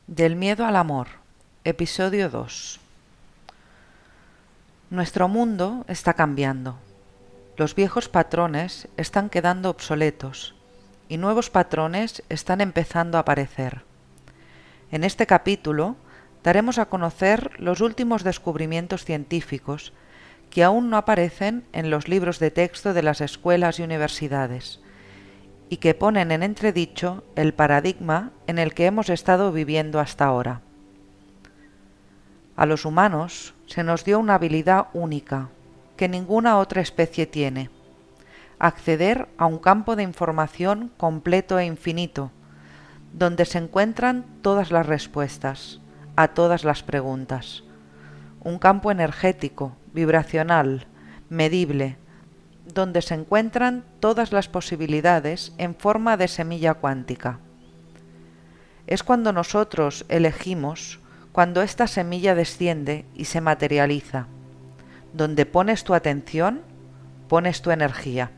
Del miedo al amor, episodio 2. Nuestro mundo está cambiando. Los viejos patrones están quedando obsoletos y nuevos patrones están empezando a aparecer. En este capítulo daremos a conocer los últimos descubrimientos científicos que aún no aparecen en los libros de texto de las escuelas y universidades y que ponen en entredicho el paradigma en el que hemos estado viviendo hasta ahora. A los humanos se nos dio una habilidad única que ninguna otra especie tiene: acceder a un campo de información completo e infinito, donde se encuentran todas las respuestas a todas las preguntas. Un campo energético, vibracional, medible, donde se encuentran todas las posibilidades en forma de semilla cuántica. Es cuando nosotros elegimos, cuando esta semilla desciende y se materializa. Donde pones tu atención, pones tu energía.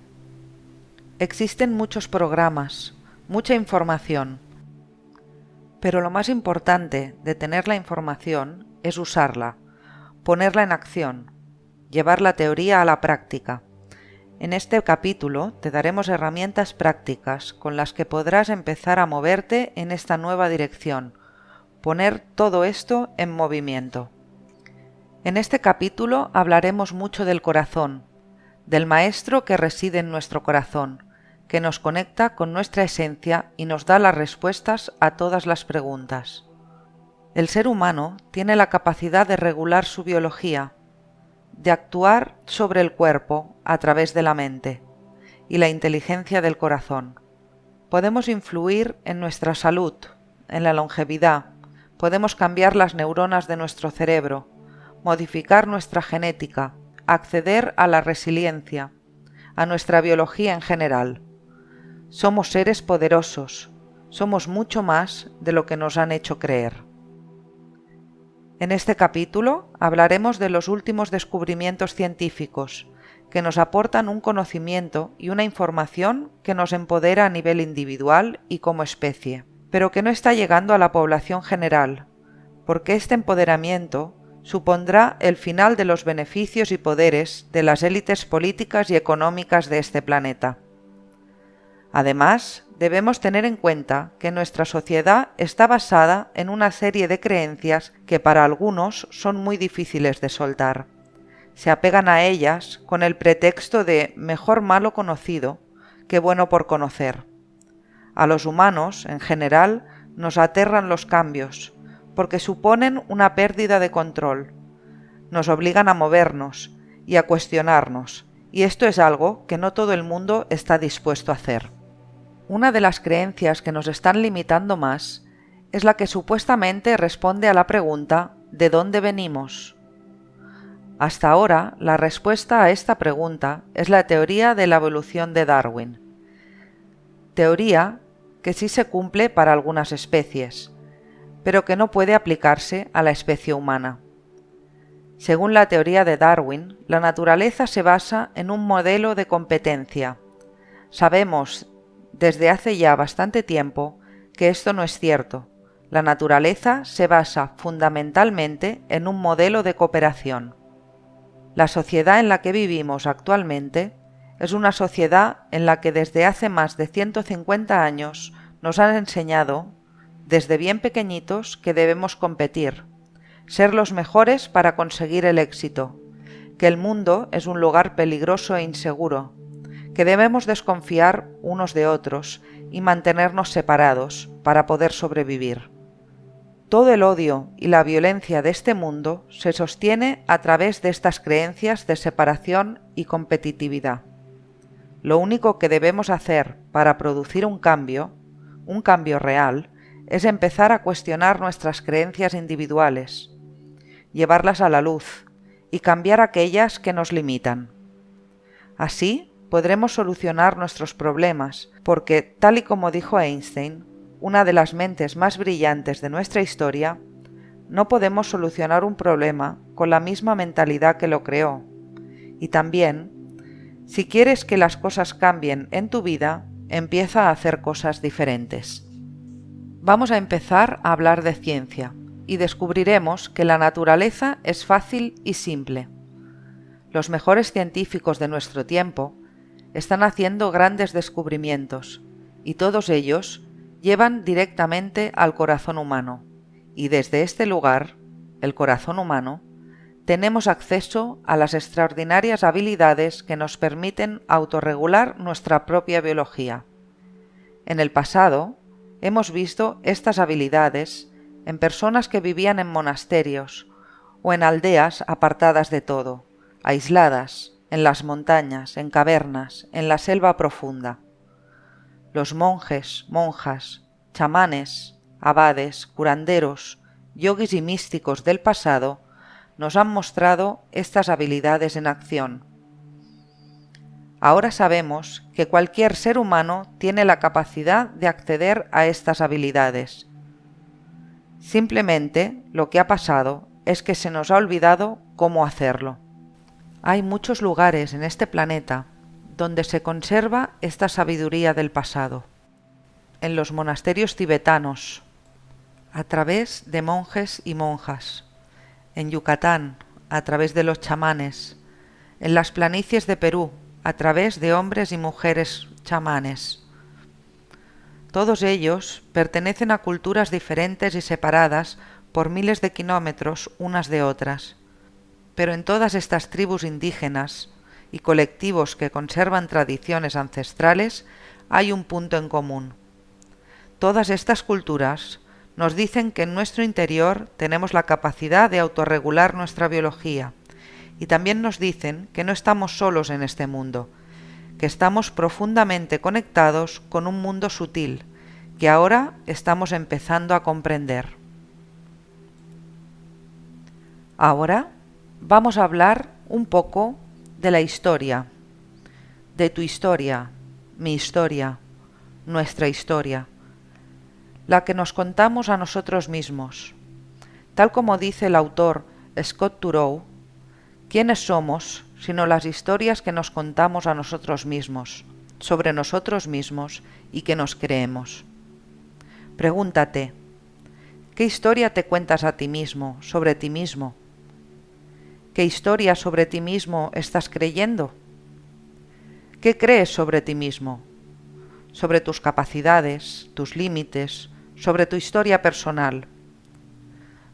Existen muchos programas, mucha información, pero lo más importante de tener la información es usarla, ponerla en acción, llevar la teoría a la práctica. En este capítulo te daremos herramientas prácticas con las que podrás empezar a moverte en esta nueva dirección, poner todo esto en movimiento. En este capítulo hablaremos mucho del corazón, del maestro que reside en nuestro corazón, que nos conecta con nuestra esencia y nos da las respuestas a todas las preguntas. El ser humano tiene la capacidad de regular su biología, de actuar sobre el cuerpo a través de la mente y la inteligencia del corazón. Podemos influir en nuestra salud, en la longevidad, podemos cambiar las neuronas de nuestro cerebro, modificar nuestra genética, acceder a la resiliencia, a nuestra biología en general. Somos seres poderosos, somos mucho más de lo que nos han hecho creer. En este capítulo hablaremos de los últimos descubrimientos científicos que nos aportan un conocimiento y una información que nos empodera a nivel individual y como especie, pero que no está llegando a la población general, porque este empoderamiento supondrá el final de los beneficios y poderes de las élites políticas y económicas de este planeta. Además, debemos tener en cuenta que nuestra sociedad está basada en una serie de creencias que para algunos son muy difíciles de soltar. Se apegan a ellas con el pretexto de mejor malo conocido que bueno por conocer. A los humanos, en general, nos aterran los cambios, porque suponen una pérdida de control. Nos obligan a movernos y a cuestionarnos, y esto es algo que no todo el mundo está dispuesto a hacer. Una de las creencias que nos están limitando más es la que supuestamente responde a la pregunta ¿de dónde venimos? Hasta ahora, la respuesta a esta pregunta es la teoría de la evolución de Darwin. Teoría que sí se cumple para algunas especies, pero que no puede aplicarse a la especie humana. Según la teoría de Darwin, la naturaleza se basa en un modelo de competencia. Sabemos desde hace ya bastante tiempo que esto no es cierto. La naturaleza se basa fundamentalmente en un modelo de cooperación. La sociedad en la que vivimos actualmente es una sociedad en la que desde hace más de 150 años nos han enseñado, desde bien pequeñitos, que debemos competir, ser los mejores para conseguir el éxito, que el mundo es un lugar peligroso e inseguro, que debemos desconfiar unos de otros y mantenernos separados para poder sobrevivir. Todo el odio y la violencia de este mundo se sostiene a través de estas creencias de separación y competitividad. Lo único que debemos hacer para producir un cambio real, es empezar a cuestionar nuestras creencias individuales, llevarlas a la luz y cambiar aquellas que nos limitan. Así podremos solucionar nuestros problemas, porque, tal y como dijo Einstein, una de las mentes más brillantes de nuestra historia, no podemos solucionar un problema con la misma mentalidad que lo creó. Y también, si quieres que las cosas cambien en tu vida, empieza a hacer cosas diferentes. Vamos a empezar a hablar de ciencia y descubriremos que la naturaleza es fácil y simple. Los mejores científicos de nuestro tiempo están haciendo grandes descubrimientos y todos ellos llevan directamente al corazón humano, y desde este lugar, el corazón humano, tenemos acceso a las extraordinarias habilidades que nos permiten autorregular nuestra propia biología. En el pasado, hemos visto estas habilidades en personas que vivían en monasterios o en aldeas apartadas de todo, aisladas, en las montañas, en cavernas, en la selva profunda. Los monjes, monjas, chamanes, abades, curanderos, yogis y místicos del pasado nos han mostrado estas habilidades en acción. Ahora sabemos que cualquier ser humano tiene la capacidad de acceder a estas habilidades. Simplemente lo que ha pasado es que se nos ha olvidado cómo hacerlo. Hay muchos lugares en este planeta donde se conserva esta sabiduría del pasado. En los monasterios tibetanos, a través de monjes y monjas. En Yucatán, a través de los chamanes. En las planicies de Perú, a través de hombres y mujeres chamanes. Todos ellos pertenecen a culturas diferentes y separadas por miles de kilómetros unas de otras. Pero en todas estas tribus indígenas y colectivos que conservan tradiciones ancestrales hay un punto en común. Todas estas culturas nos dicen que en nuestro interior tenemos la capacidad de autorregular nuestra biología y también nos dicen que no estamos solos en este mundo, que estamos profundamente conectados con un mundo sutil que ahora estamos empezando a comprender. Ahora vamos a hablar un poco de la historia, de tu historia, mi historia, nuestra historia, la que nos contamos a nosotros mismos. Tal como dice el autor Scott Turow, ¿quiénes somos sino las historias que nos contamos a nosotros mismos, sobre nosotros mismos y que nos creemos? Pregúntate, ¿qué historia te cuentas a ti mismo, sobre ti mismo? ¿Qué historia sobre ti mismo estás creyendo? ¿Qué crees sobre ti mismo? Sobre tus capacidades, tus límites, sobre tu historia personal,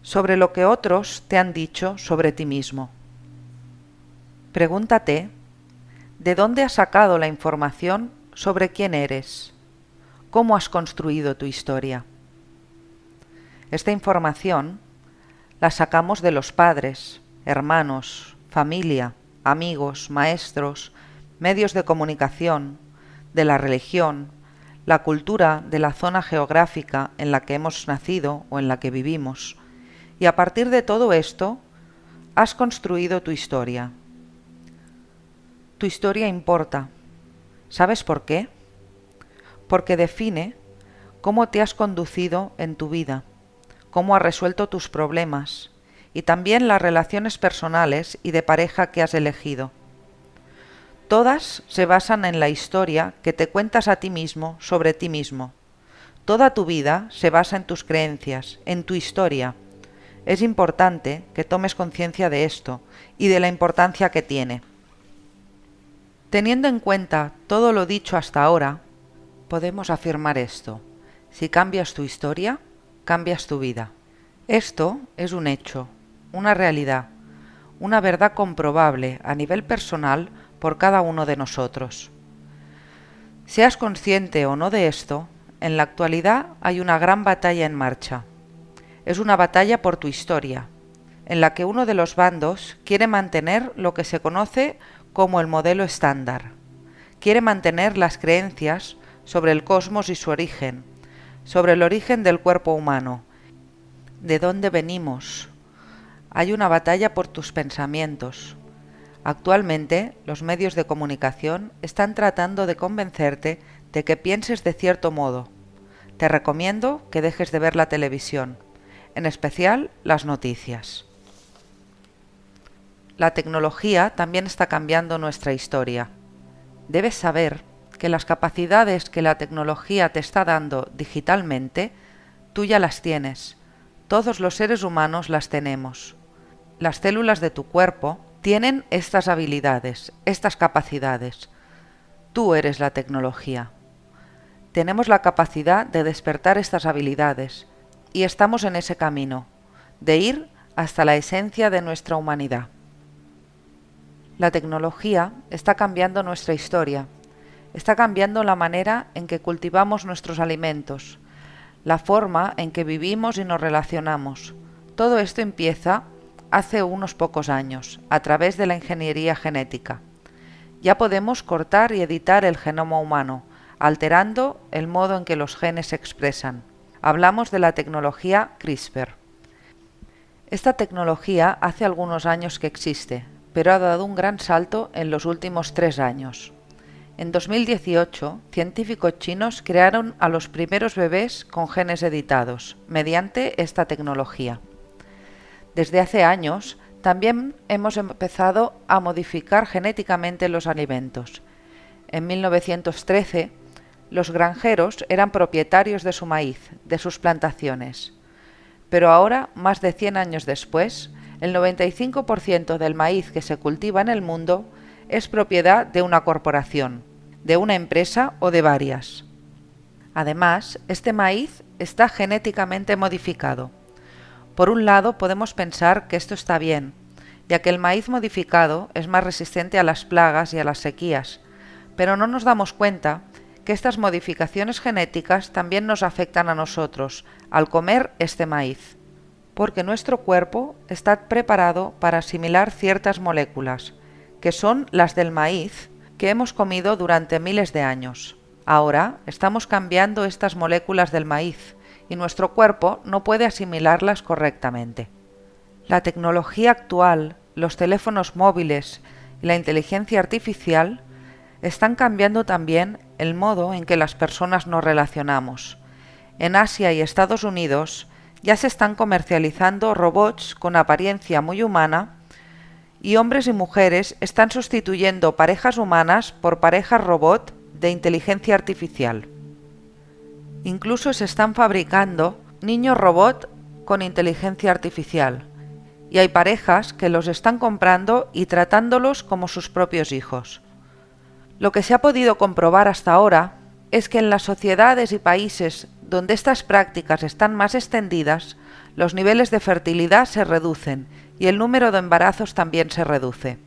sobre lo que otros te han dicho sobre ti mismo. Pregúntate, ¿de dónde has sacado la información sobre quién eres? ¿Cómo has construido tu historia? Esta información la sacamos de los padres, hermanos, familia, amigos, maestros, medios de comunicación, de la religión, la cultura de la zona geográfica en la que hemos nacido o en la que vivimos, y a partir de todo esto has construido tu historia. Tu historia importa. ¿Sabes por qué? Porque define cómo te has conducido en tu vida, cómo has resuelto tus problemas y también las relaciones personales y de pareja que has elegido. Todas se basan en la historia que te cuentas a ti mismo sobre ti mismo. Toda tu vida se basa en tus creencias, en tu historia. Es importante que tomes conciencia de esto y de la importancia que tiene. Teniendo en cuenta todo lo dicho hasta ahora, podemos afirmar esto: si cambias tu historia, cambias tu vida. Esto es un hecho, una realidad, una verdad comprobable a nivel personal por cada uno de nosotros. Seas consciente o no de esto, en la actualidad hay una gran batalla en marcha. Es una batalla por tu historia, en la que uno de los bandos quiere mantener lo que se conoce como el modelo estándar. Quiere mantener las creencias sobre el cosmos y su origen, sobre el origen del cuerpo humano, de dónde venimos. Hay una batalla por tus pensamientos. Actualmente, los medios de comunicación están tratando de convencerte de que pienses de cierto modo. Te recomiendo que dejes de ver la televisión, en especial las noticias. La tecnología también está cambiando nuestra historia. Debes saber que las capacidades que la tecnología te está dando digitalmente Tú ya las tienes. Todos los seres humanos las tenemos. Las células de tu cuerpo tienen estas habilidades, estas capacidades. Tú eres la tecnología. Tenemos la capacidad de despertar estas habilidades y estamos en ese camino, de ir hasta la esencia de nuestra humanidad. La tecnología está cambiando nuestra historia, está cambiando la manera en que cultivamos nuestros alimentos, la forma en que vivimos y nos relacionamos. Todo esto empieza hace unos pocos años, a través de la ingeniería genética. Ya podemos cortar y editar el genoma humano, alterando el modo en que los genes se expresan. Hablamos de la tecnología CRISPR. Esta tecnología hace algunos años que existe, pero ha dado un gran salto en los últimos 3 años. En 2018, científicos chinos crearon a los primeros bebés con genes editados, mediante esta tecnología. Desde hace años, también hemos empezado a modificar genéticamente los alimentos. En 1913, los granjeros eran propietarios de su maíz, de sus plantaciones. Pero ahora, más de 100 años después, el 95% del maíz que se cultiva en el mundo es propiedad de una corporación, de una empresa o de varias. Además, este maíz está genéticamente modificado. Por un lado, podemos pensar que esto está bien, ya que el maíz modificado es más resistente a las plagas y a las sequías, pero no nos damos cuenta que estas modificaciones genéticas también nos afectan a nosotros al comer este maíz, porque nuestro cuerpo está preparado para asimilar ciertas moléculas, que son las del maíz que hemos comido durante miles de años. Ahora estamos cambiando estas moléculas del maíz y nuestro cuerpo no puede asimilarlas correctamente. La tecnología actual, los teléfonos móviles y la inteligencia artificial están cambiando también el modo en que las personas nos relacionamos. En Asia y Estados Unidos ya se están comercializando robots con apariencia muy humana y hombres y mujeres están sustituyendo parejas humanas por parejas robot de inteligencia artificial. Incluso se están fabricando niños robot con inteligencia artificial y hay parejas que los están comprando y tratándolos como sus propios hijos. Lo que se ha podido comprobar hasta ahora es que en las sociedades y países donde estas prácticas están más extendidas, los niveles de fertilidad se reducen y el número de embarazos también se reduce.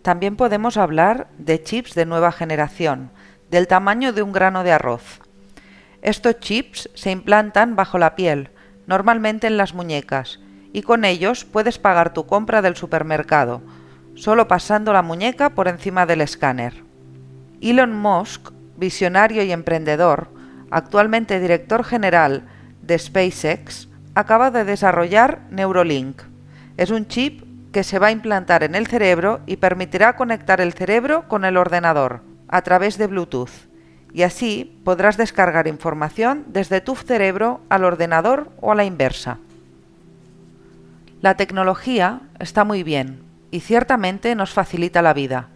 También podemos hablar de chips de nueva generación, del tamaño de un grano de arroz. Estos chips se implantan bajo la piel, normalmente en las muñecas, y con ellos puedes pagar tu compra del supermercado, solo pasando la muñeca por encima del escáner. Elon Musk, visionario y emprendedor, actualmente director general de SpaceX, acaba de desarrollar Neuralink. Es un chip que se va a implantar en el cerebro y permitirá conectar el cerebro con el ordenador a través de Bluetooth. Y así podrás descargar información desde tu cerebro al ordenador o a la inversa. La tecnología está muy bien y ciertamente nos facilita la vida.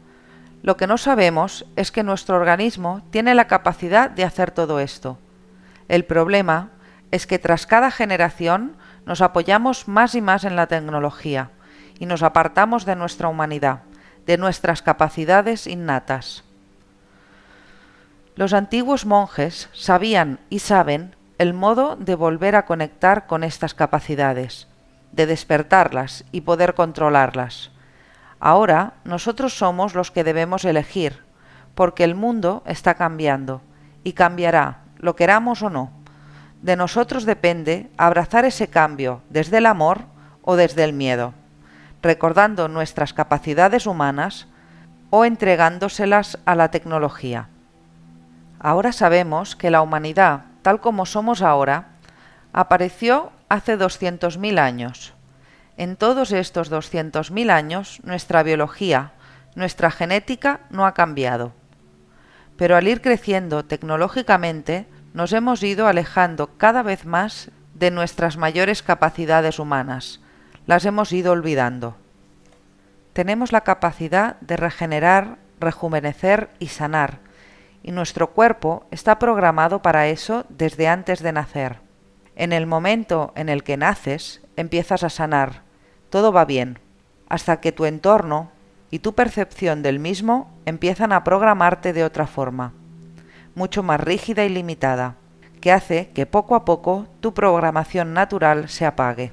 Lo que no sabemos es que nuestro organismo tiene la capacidad de hacer todo esto. El problema es que tras cada generación nos apoyamos más y más en la tecnología y nos apartamos de nuestra humanidad, de nuestras capacidades innatas. Los antiguos monjes sabían y saben el modo de volver a conectar con estas capacidades, de despertarlas y poder controlarlas. Ahora nosotros somos los que debemos elegir, porque el mundo está cambiando y cambiará, lo queramos o no. De nosotros depende abrazar ese cambio desde el amor o desde el miedo, recordando nuestras capacidades humanas o entregándoselas a la tecnología. Ahora sabemos que la humanidad, tal como somos ahora, apareció hace 200.000 años. En todos estos 200.000 años, nuestra biología, nuestra genética no ha cambiado. Pero al ir creciendo tecnológicamente, nos hemos ido alejando cada vez más de nuestras mayores capacidades humanas. Las hemos ido olvidando. Tenemos la capacidad de regenerar, rejuvenecer y sanar, y nuestro cuerpo está programado para eso desde antes de nacer. En el momento en el que naces, empiezas a sanar. Todo va bien, hasta que tu entorno y tu percepción del mismo empiezan a programarte de otra forma, mucho más rígida y limitada, que hace que poco a poco tu programación natural se apague.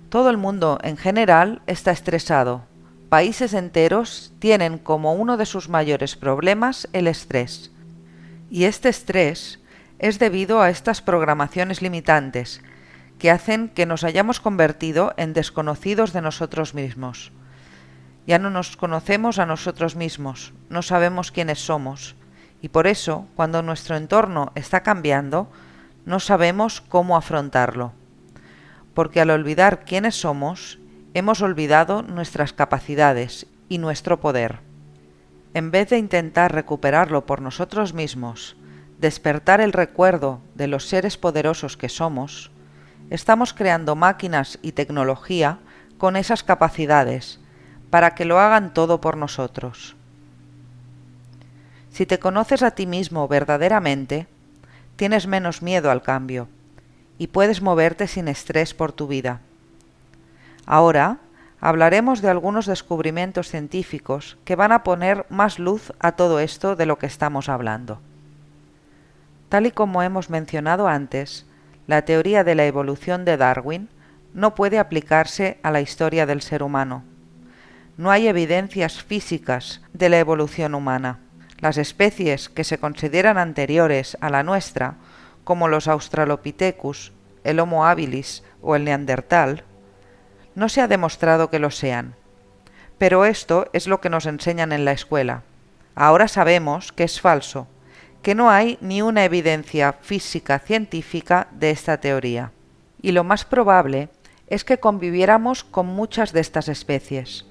Todo el mundo en general está estresado. Países enteros tienen como uno de sus mayores problemas el estrés. Y este estrés es debido a estas programaciones limitantes, que hacen que nos hayamos convertido en desconocidos de nosotros mismos. Ya no nos conocemos a nosotros mismos, no sabemos quiénes somos, y por eso, cuando nuestro entorno está cambiando, no sabemos cómo afrontarlo. Porque al olvidar quiénes somos, hemos olvidado nuestras capacidades y nuestro poder. En vez de intentar recuperarlo por nosotros mismos, despertar el recuerdo de los seres poderosos que somos, estamos creando máquinas y tecnología con esas capacidades para que lo hagan todo por nosotros. Si te conoces a ti mismo verdaderamente, tienes menos miedo al cambio y puedes moverte sin estrés por tu vida. Ahora hablaremos de algunos descubrimientos científicos que van a poner más luz a todo esto de lo que estamos hablando. Tal y como hemos mencionado antes, la teoría de la evolución de Darwin no puede aplicarse a la historia del ser humano. No hay evidencias físicas de la evolución humana. Las especies que se consideran anteriores a la nuestra, como los Australopithecus, el Homo habilis o el Neandertal, no se ha demostrado que lo sean. Pero esto es lo que nos enseñan en la escuela. Ahora sabemos que es falso, que no hay ni una evidencia física científica de esta teoría. Y lo más probable es que conviviéramos con muchas de estas especies.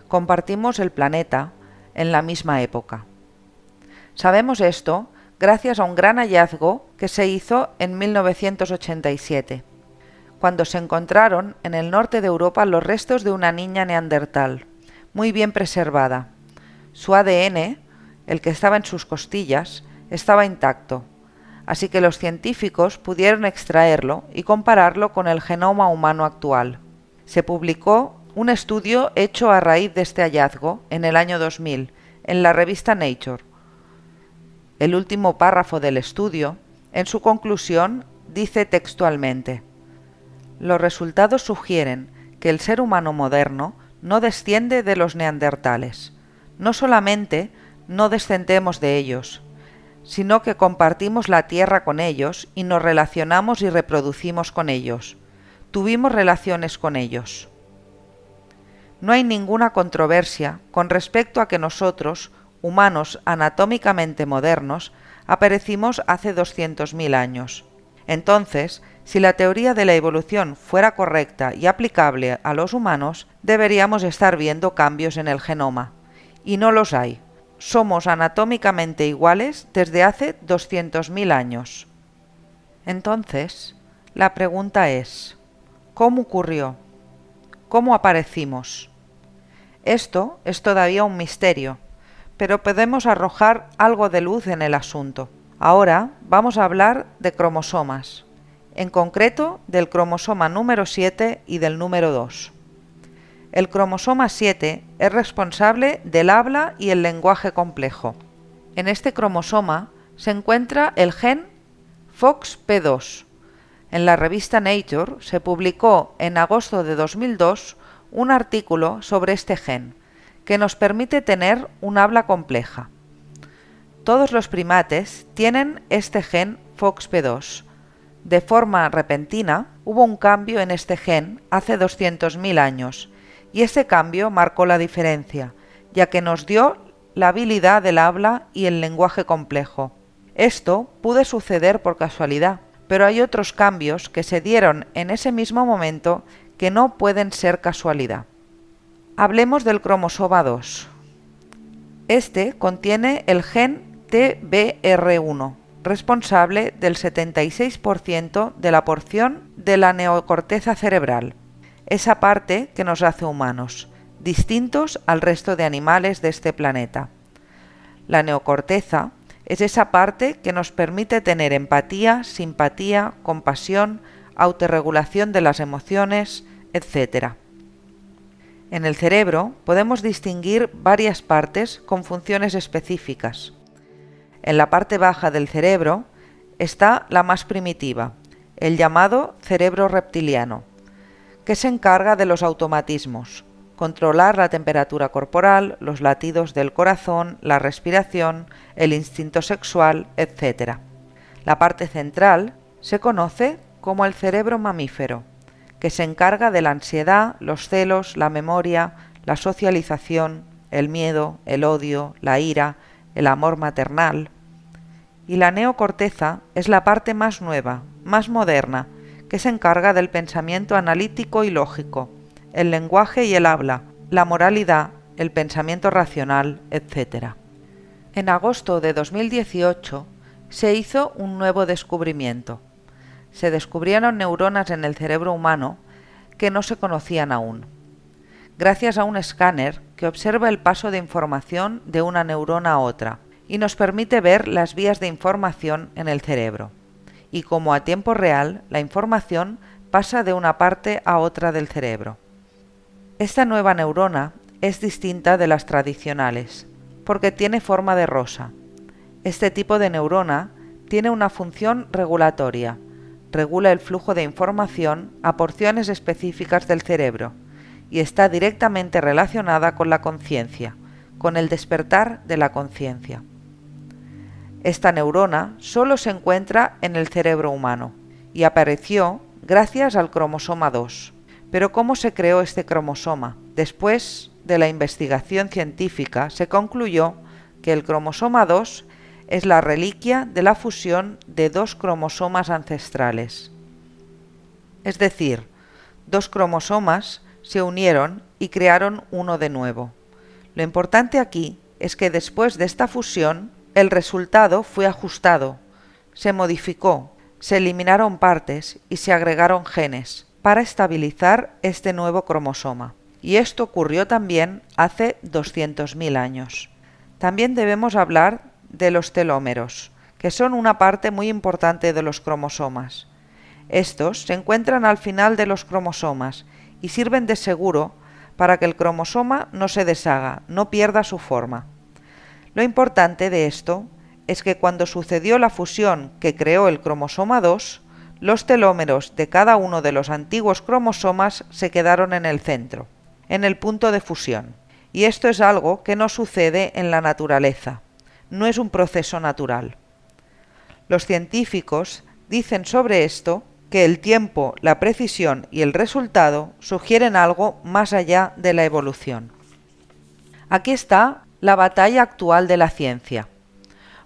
Compartimos el planeta en la misma época. Sabemos esto gracias a un gran hallazgo que se hizo en 1987, cuando se encontraron en el norte de Europa los restos de una niña neandertal, muy bien preservada. Su ADN, el que estaba en sus costillas, estaba intacto, así que los científicos pudieron extraerlo y compararlo con el genoma humano actual. Se publicó un estudio hecho a raíz de este hallazgo en el año 2000 en la revista Nature. El último párrafo del estudio, en su conclusión, dice textualmente: los resultados sugieren que el ser humano moderno no desciende de los neandertales. No solamente no descendemos de ellos, sino que compartimos la tierra con ellos y nos relacionamos y reproducimos con ellos. Tuvimos relaciones con ellos. No hay ninguna controversia con respecto a que nosotros, humanos anatómicamente modernos, aparecimos hace 200.000 años. Entonces, si la teoría de la evolución fuera correcta y aplicable a los humanos, deberíamos estar viendo cambios en el genoma. Y no los hay. Somos anatómicamente iguales desde hace 200.000 años. Entonces, la pregunta es: ¿cómo ocurrió? ¿Cómo aparecimos? Esto es todavía un misterio, pero podemos arrojar algo de luz en el asunto. Ahora vamos a hablar de cromosomas, en concreto del cromosoma número 7 y del número 2. El cromosoma 7 es responsable del habla y el lenguaje complejo. En este cromosoma se encuentra el gen FOXP2. En la revista Nature se publicó en agosto de 2002 un artículo sobre este gen, que nos permite tener un habla compleja. Todos los primates tienen este gen FOXP2. De forma repentina, hubo un cambio en este gen hace 200.000 años, y ese cambio marcó la diferencia, ya que nos dio la habilidad del habla y el lenguaje complejo. Esto pudo suceder por casualidad, pero hay otros cambios que se dieron en ese mismo momento que no pueden ser casualidad. Hablemos del cromosoma 2. Este contiene el gen TBR1, responsable del 76% de la porción de la neocorteza cerebral, esa parte que nos hace humanos, distintos al resto de animales de este planeta. La neocorteza Es esa parte que nos permite tener empatía, simpatía, compasión, autorregulación de las emociones, etc. En el cerebro podemos distinguir varias partes con funciones específicas. En la parte baja del cerebro está la más primitiva, el llamado cerebro reptiliano, que se encarga de los automatismos, controlar la temperatura corporal, los latidos del corazón, la respiración, el instinto sexual, etc. La parte central se conoce como el cerebro mamífero, que se encarga de la ansiedad, los celos, la memoria, la socialización, el miedo, el odio, la ira, el amor maternal. Y la neocorteza es la parte más nueva, más moderna, que se encarga del pensamiento analítico y lógico, el lenguaje y el habla, la moralidad, el pensamiento racional, etc. En agosto de 2018 se hizo un nuevo descubrimiento. Se descubrieron neuronas en el cerebro humano que no se conocían aún, gracias a un escáner que observa el paso de información de una neurona a otra y nos permite ver las vías de información en el cerebro, y como a tiempo real la información pasa de una parte a otra del cerebro. Esta nueva neurona es distinta de las tradicionales, porque tiene forma de rosa. Este tipo de neurona tiene una función regulatoria, regula el flujo de información a porciones específicas del cerebro y está directamente relacionada con la conciencia, con el despertar de la conciencia. Esta neurona solo se encuentra en el cerebro humano y apareció gracias al cromosoma 2. Pero ¿cómo se creó este cromosoma? Después de la investigación científica se concluyó que el cromosoma 2 es la reliquia de la fusión de dos cromosomas ancestrales. Es decir, dos cromosomas se unieron y crearon uno de nuevo. Lo importante aquí es que después de esta fusión, el resultado fue ajustado, se modificó, se eliminaron partes y se agregaron genes para estabilizar este nuevo cromosoma. Y esto ocurrió también hace 200.000 años. También debemos hablar de los telómeros, que son una parte muy importante de los cromosomas. Estos se encuentran al final de los cromosomas y sirven de seguro para que el cromosoma no se deshaga, no pierda su forma. Lo importante de esto es que cuando sucedió la fusión que creó el cromosoma 2, los telómeros de cada uno de los antiguos cromosomas se quedaron en el centro, en el punto de fusión. Y esto es algo que no sucede en la naturaleza, no es un proceso natural. Los científicos dicen sobre esto que el tiempo, la precisión y el resultado sugieren algo más allá de la evolución. Aquí está la batalla actual de la ciencia,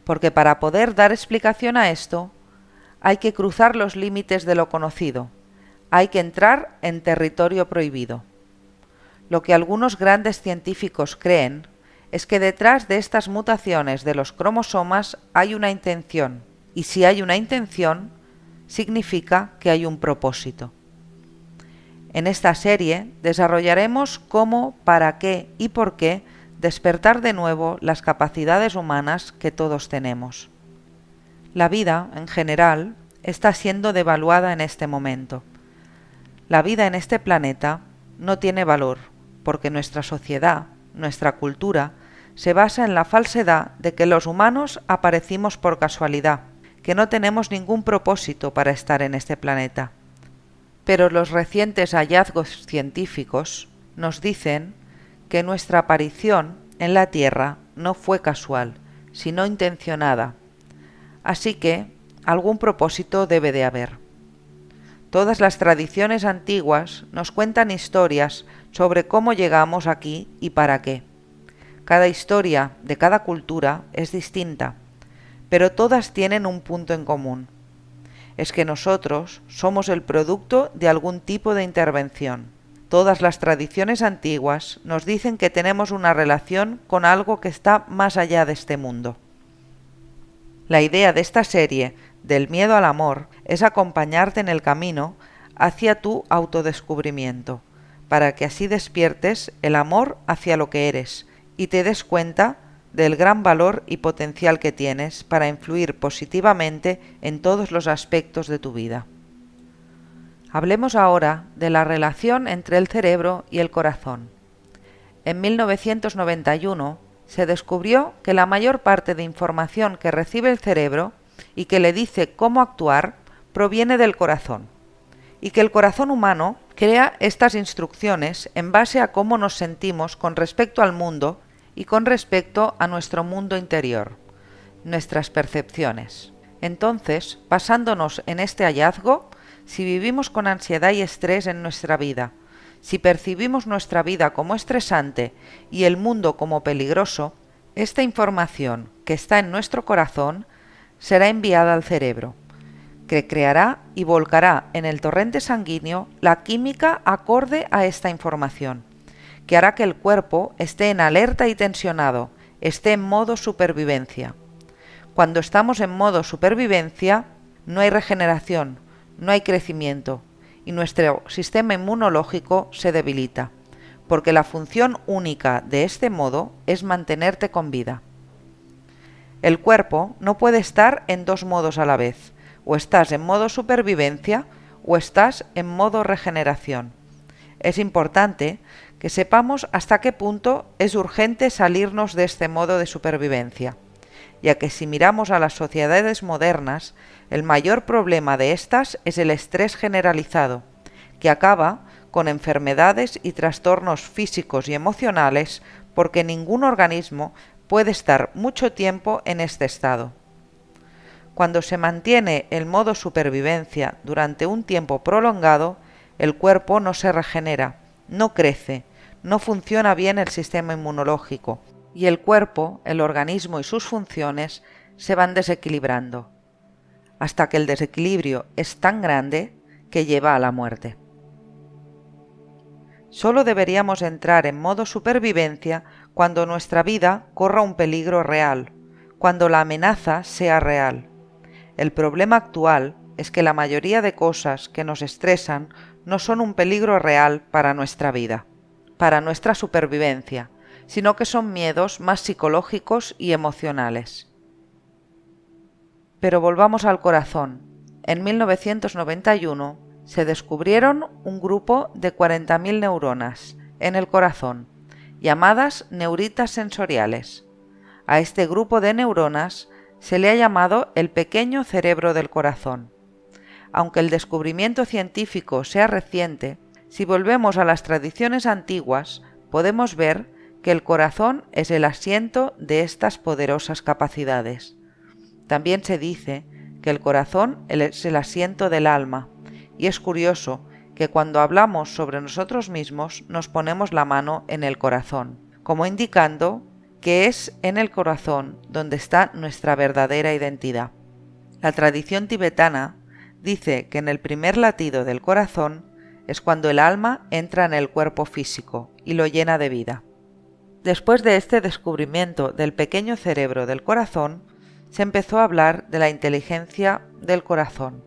porque para poder dar explicación a esto hay que cruzar los límites de lo conocido, hay que entrar en territorio prohibido. Lo que algunos grandes científicos creen es que detrás de estas mutaciones de los cromosomas hay una intención, y si hay una intención, significa que hay un propósito. En esta serie desarrollaremos cómo, para qué y por qué despertar de nuevo las capacidades humanas que todos tenemos. La vida, en general, está siendo devaluada en este momento. La vida en este planeta no tiene valor, porque nuestra sociedad, nuestra cultura, se basa en la falsedad de que los humanos aparecimos por casualidad, que no tenemos ningún propósito para estar en este planeta. Pero los recientes hallazgos científicos nos dicen que nuestra aparición en la Tierra no fue casual, sino intencionada. Así que algún propósito debe de haber. Todas las tradiciones antiguas nos cuentan historias sobre cómo llegamos aquí y para qué. Cada historia de cada cultura es distinta, pero todas tienen un punto en común. Es que nosotros somos el producto de algún tipo de intervención. Todas las tradiciones antiguas nos dicen que tenemos una relación con algo que está más allá de este mundo. La idea de esta serie, del miedo al amor, es acompañarte en el camino hacia tu autodescubrimiento, para que así despiertes el amor hacia lo que eres y te des cuenta del gran valor y potencial que tienes para influir positivamente en todos los aspectos de tu vida. Hablemos ahora de la relación entre el cerebro y el corazón. En 1991 se descubrió que la mayor parte de información que recibe el cerebro y que le dice cómo actuar proviene del corazón, y que el corazón humano crea estas instrucciones en base a cómo nos sentimos con respecto al mundo y con respecto a nuestro mundo interior, nuestras percepciones. Entonces, basándonos en este hallazgo, si vivimos con ansiedad y estrés en nuestra vida, si percibimos nuestra vida como estresante y el mundo como peligroso, esta información que está en nuestro corazón será enviada al cerebro, que creará y volcará en el torrente sanguíneo la química acorde a esta información, que hará que el cuerpo esté en alerta y tensionado, esté en modo supervivencia. Cuando estamos en modo supervivencia, no hay regeneración, no hay crecimiento, y nuestro sistema inmunológico se debilita, porque la función única de este modo es mantenerte con vida. El cuerpo no puede estar en dos modos a la vez, o estás en modo supervivencia o estás en modo regeneración. Es importante que sepamos hasta qué punto es urgente salirnos de este modo de supervivencia, ya que si miramos a las sociedades modernas, el mayor problema de estas es el estrés generalizado, que acaba con enfermedades y trastornos físicos y emocionales porque ningún organismo puede estar mucho tiempo en este estado. Cuando se mantiene el modo supervivencia durante un tiempo prolongado, el cuerpo no se regenera, no crece, no funciona bien el sistema inmunológico y el cuerpo, el organismo y sus funciones se van desequilibrando, hasta que el desequilibrio es tan grande que lleva a la muerte. Solo deberíamos entrar en modo supervivencia cuando nuestra vida corra un peligro real, cuando la amenaza sea real. El problema actual es que la mayoría de cosas que nos estresan no son un peligro real para nuestra vida, para nuestra supervivencia, sino que son miedos más psicológicos y emocionales. Pero volvamos al corazón. En 1991 se descubrieron un grupo de 40.000 neuronas en el corazón, llamadas neuritas sensoriales. A este grupo de neuronas se le ha llamado el pequeño cerebro del corazón. Aunque el descubrimiento científico sea reciente, si volvemos a las tradiciones antiguas, podemos ver que el corazón es el asiento de estas poderosas capacidades. También se dice que el corazón es el asiento del alma, y es curioso que cuando hablamos sobre nosotros mismos nos ponemos la mano en el corazón, como indicando que es en el corazón donde está nuestra verdadera identidad. La tradición tibetana dice que en el primer latido del corazón es cuando el alma entra en el cuerpo físico y lo llena de vida. Después de este descubrimiento del pequeño cerebro del corazón, se empezó a hablar de la inteligencia del corazón.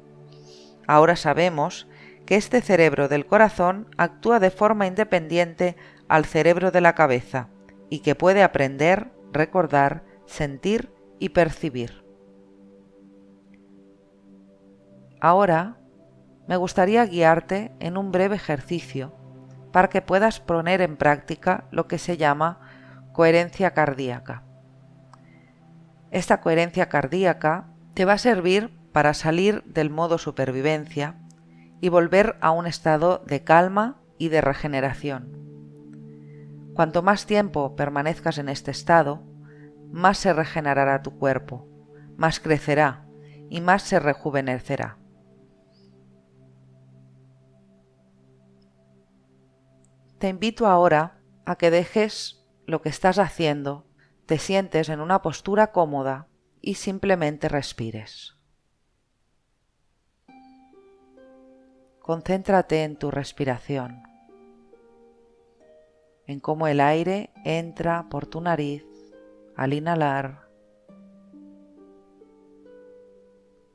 Ahora sabemos que este cerebro del corazón actúa de forma independiente al cerebro de la cabeza y que puede aprender, recordar, sentir y percibir. Ahora me gustaría guiarte en un breve ejercicio para que puedas poner en práctica lo que se llama coherencia cardíaca. Esta coherencia cardíaca te va a servir para salir del modo supervivencia y volver a un estado de calma y de regeneración. Cuanto más tiempo permanezcas en este estado, más se regenerará tu cuerpo, más crecerá y más se rejuvenecerá. Te invito ahora a que dejes lo que estás haciendo, te sientes en una postura cómoda y simplemente respires. Concéntrate en tu respiración, en cómo el aire entra por tu nariz al inhalar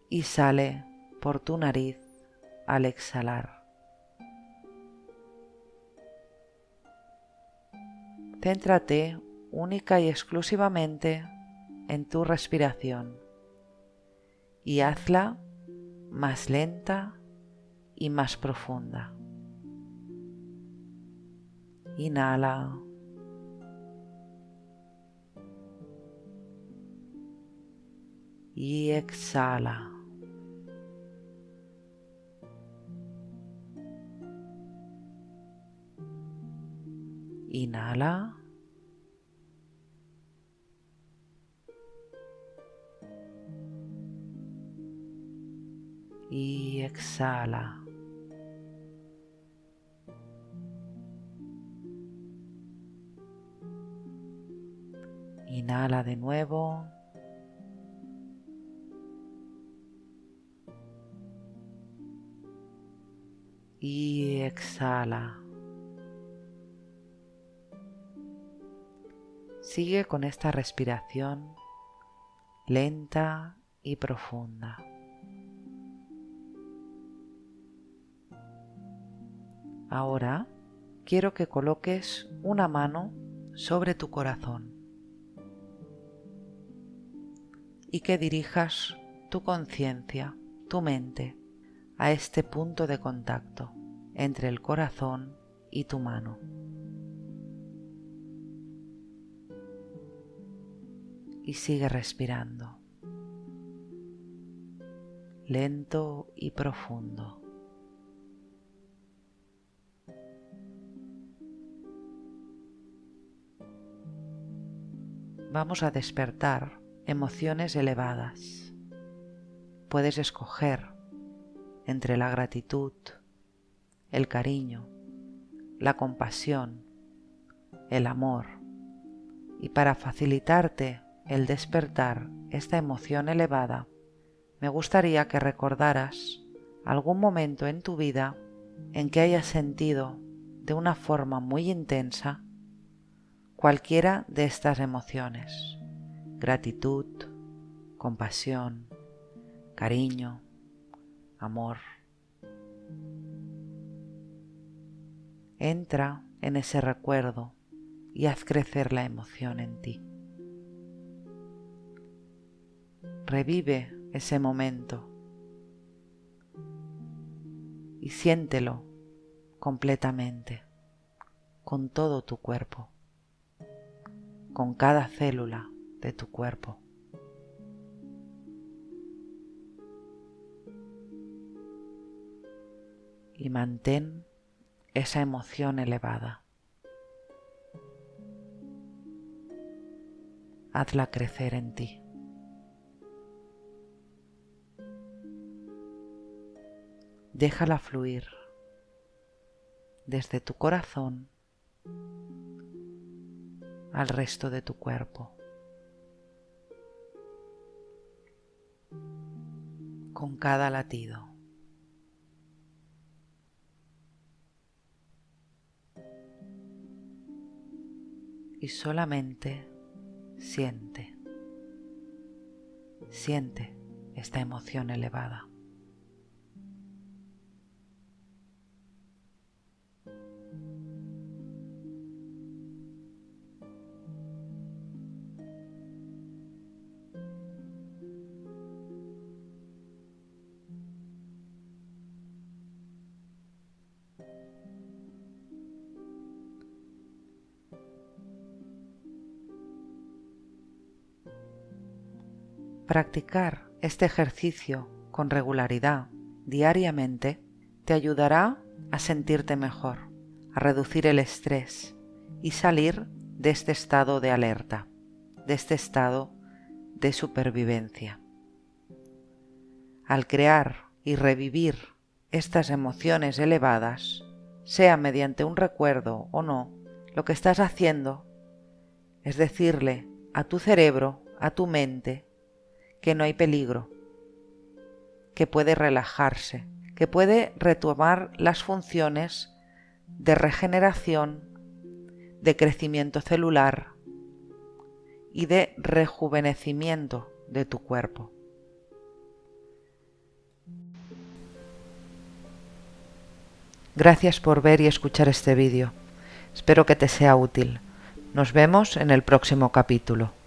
y sale por tu nariz al exhalar. Céntrate única y exclusivamente en tu respiración y hazla más lenta y más profunda. Inhala. Y exhala. Inhala. Y exhala. Inhala de nuevo. Y exhala. Sigue con esta respiración lenta y profunda. Ahora quiero que coloques una mano sobre tu corazón y que dirijas tu conciencia, tu mente, a este punto de contacto entre el corazón y tu mano. Y sigue respirando, lento y profundo. Vamos a despertar emociones elevadas. Puedes escoger entre la gratitud, el cariño, la compasión, el amor. Y para facilitarte el despertar esta emoción elevada, me gustaría que recordaras algún momento en tu vida en que hayas sentido de una forma muy intensa cualquiera de estas emociones: gratitud, compasión, cariño, amor. Entra en ese recuerdo y haz crecer la emoción en ti. Revive ese momento y siéntelo completamente, con todo tu cuerpo, con cada célula de tu cuerpo. Y mantén esa emoción elevada. Hazla crecer en ti. Déjala fluir desde tu corazón al resto de tu cuerpo, con cada latido. Y solamente siente esta emoción elevada. Practicar este ejercicio con regularidad diariamente te ayudará a sentirte mejor, a reducir el estrés y salir de este estado de alerta, de este estado de supervivencia. Al crear y revivir estas emociones elevadas, sea mediante un recuerdo o no, lo que estás haciendo es decirle a tu cerebro, a tu mente, que no hay peligro, que puede relajarse, que puede retomar las funciones de regeneración, de crecimiento celular y de rejuvenecimiento de tu cuerpo. Gracias por ver y escuchar este vídeo. Espero que te sea útil. Nos vemos en el próximo capítulo.